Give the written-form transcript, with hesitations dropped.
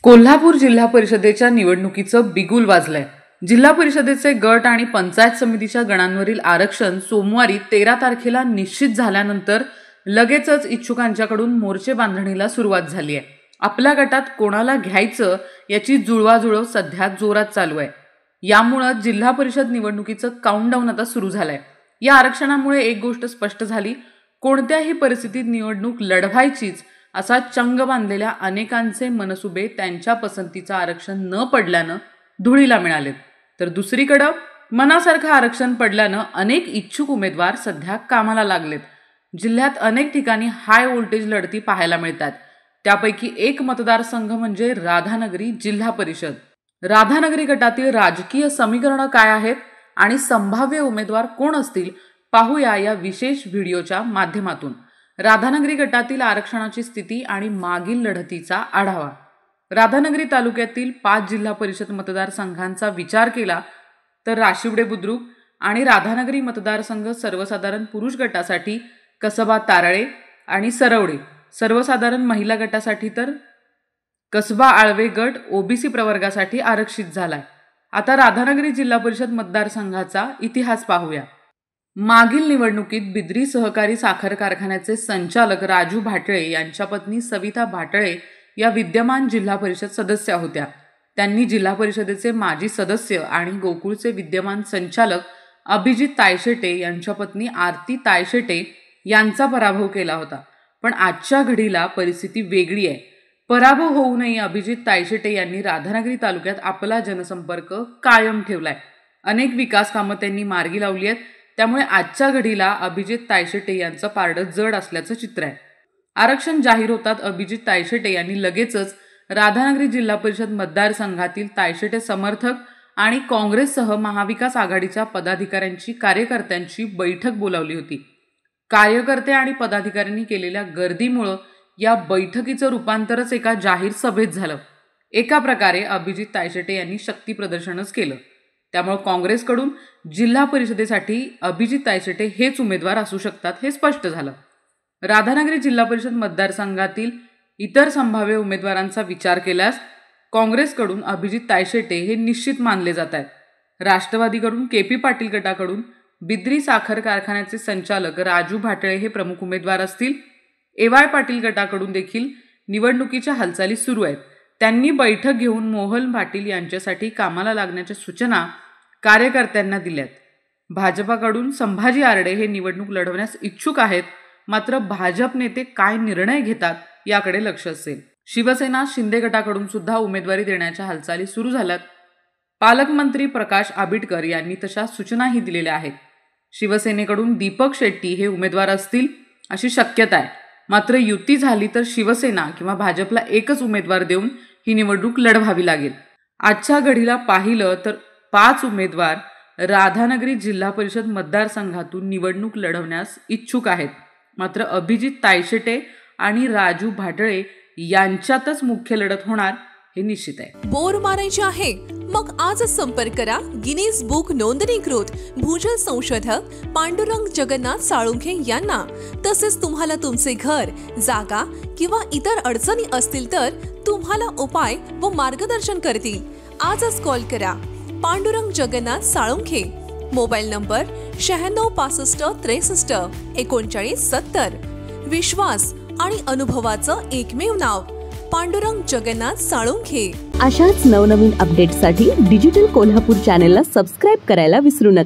कोल्हापूर जिल्हा परिषदेच्या निवडणुकीचं बिगुल वाजलंय। जिल्हा परिषदेचे गट आणि पंचायत समितीच्या गणांवरील आरक्षण सोमवारी 13 तारखेला निश्चित झाल्यानंतर लगेचच इच्छुकांच्याकडून मोर्चे बांधणीला सुरुवात झाली आहे। आपल्या गटात कोणाला घ्यायचं याची जुळवाजुळव सध्या जोरात चालू आहे। यामुळे जिल्हा परिषद निवडणुकीचं काउंटडाऊन आता सुरू झालंय। या आरक्षणामुळे एक गोष्ट स्पष्ट झाली, कोणत्याही परिस्थितीत निवडणूक लढवायचीच असा चंग बांधलेल्या अनेकांचे मनसुबे त्यांच्या पसंतीचं आरक्षण न पडल्यानं धुळीला मिळालेत। तर दुसरीकडे मनासारखं आरक्षण पडल्यानं अनेक इच्छुक उमेदवार सध्या कामाला लागलेत। जिल्ह्यात अनेक ठिकाणी हाय व्होल्टेज लढती पाहायला मिळतात। त्यापैकी एक मतदारसंघ म्हणजे राधानगरी जिल्हा परिषद। राधानगरी गटातील राजकीय समीकरणं काय आहेत आणि संभाव्य उमेदवार कोण असतील पाहूया या विशेष व्हिडिओच्या माध्यमातून। राधानगरी गटातील आरक्षणाची स्थिती आणि मागील लढतीचा आढावा। राधानगरी तालुक्यातील 5 जिल्हा परिषद मतदारसंघांचा विचार केला तर राशिवडे बुद्रुक आणि राधानगरी मतदारसंघ सर्वसाधारण पुरुष गटासाठी कसबा तारळे आणि सरवडे, सर्वसाधारण महिला गटासाठी तर कसबा आळवे गट ओबीसी प्रवर्गासाठी आरक्षित झालाय। आता राधानगरी जिल्हा परिषद मतदारसंघाचा इतिहास पाहूया। मागील निवडणुकीत बिद्री सहकारी साखर कारखान्याचे संचालक राजू भाटळे यांच्या पत्नी सविता भाटळे या विद्यमान जिल्हा परिषद सदस्या होत्या। त्यांनी जिल्हा परिषदेचे माजी सदस्य आणि गोकुळचे विद्यमान संचालक अभिजित तायशेटे यांच्या पत्नी आरती तायशेटे यांचा पराभव केला होता। पण आजच्या घडीला परिस्थिती वेगळी आहे। पराभव होऊ नये अभिजित तायशेटे यांनी राधानगरी तालुक्यात आपला जनसंपर्क कायम ठेवलाय। अनेक विकास कामं त्यांनी मार्गी लावली आहेत। त्यामुळे आजच्या घडीला अभिजित तायशेटे यांचं पारडं जड असल्याचं चित्र आहे। आरक्षण जाहीर होतात अभिजित तायशेटे यांनी लगेचच राधानगरी जिल्हा परिषद मतदारसंघातील तायशेटे समर्थक आणि काँग्रेससह महाविकास आघाडीच्या पदाधिकाऱ्यांची कार्यकर्त्यांची बैठक बोलावली होती। कार्यकर्ते आणि पदाधिकाऱ्यांनी केलेल्या गर्दीमुळे या बैठकीचं रूपांतरच एका जाहीर सभेत झालं। एका प्रकारे अभिजित तायशेटे यांनी शक्ती प्रदर्शनच केलं। त्यामुळे काँग्रेसकडून जिल्हा परिषदेसाठी अभिजित तायशेटे हेच उमेदवार असू शकतात हे स्पष्ट झालं। राधानगरी जिल्हा परिषद मतदारसंघातील इतर संभाव्य उमेदवारांचा विचार केल्यास काँग्रेसकडून अभिजित तायशेटे हे निश्चित मानले जात आहेत। राष्ट्रवादीकडून केपी पाटील गटाकडून बिद्री साखर कारखान्याचे संचालक राजू भाटळे हे प्रमुख उमेदवार असतील। एवाय पाटील गटाकडून देखील निवडणुकीच्या हालचाली सुरू आहेत। त्यांनी बैठक घेऊन मोहन पाटील यांच्यासाठी कामाला लागण्याच्या सूचना कार्यकर्त्यांना दिल्यात। भाजपाकडून संभाजी आरडे हे निवडणूक लढवण्यास इच्छुक आहेत, मात्र भाजप नेते काय निर्णय घेतात याकडे लक्ष असेल। शिवसेना शिंदे गटाकडून सुद्धा उमेदवारी देण्याच्या हालचाली सुरू झाल्यात। पालकमंत्री प्रकाश आबिटकर यांनी तशा सूचनाही दिलेल्या आहेत। शिवसेनेकडून दीपक शेट्टी हे उमेदवार असतील अशी शक्यता आहे। मात्र युती झाली तर शिवसेना किंवा भाजपला एकच उमेदवार देऊन ही निवडणूक लढवावी लागेल। आजच्या घडीला पाहिलं तर 5 उमेदवार राधानगरी जिल्हा परिषद मतदारसंघातून निवडणूक लढवण्यास इच्छुक आहेत। मात्र अभिजित तायशेटे आणि राजू भाटळे यांच्यातच मुख्य लढत होणार हे निश्चित आहे। बोर मारायचे आहे मग आजच संपर्क करा गिनीज बुक नोंदणीकृत भूजल संशोधक पांडुरंग जगन्नाथ साळुंखे यांना। तसेच तुम्हाला तुमचे घर, जागा किंवा इतर अडचणी असतील तर तुम्हाला उपाय व मार्गदर्शन करतील। आजच कॉल करा पांडुरंग जगन्नाथ साळुंखे। Mobile number 96 65 63 39 70। विश्वास आणि अनुभवाचं एकमेव नाव पांडुरंग जगन्नाथ साळुंखे। अशाच नवनवीन अपडेट्ससाठी डिजिटल कोल्हापूर चॅनेलला सबस्क्राइब करायला विसरू नका।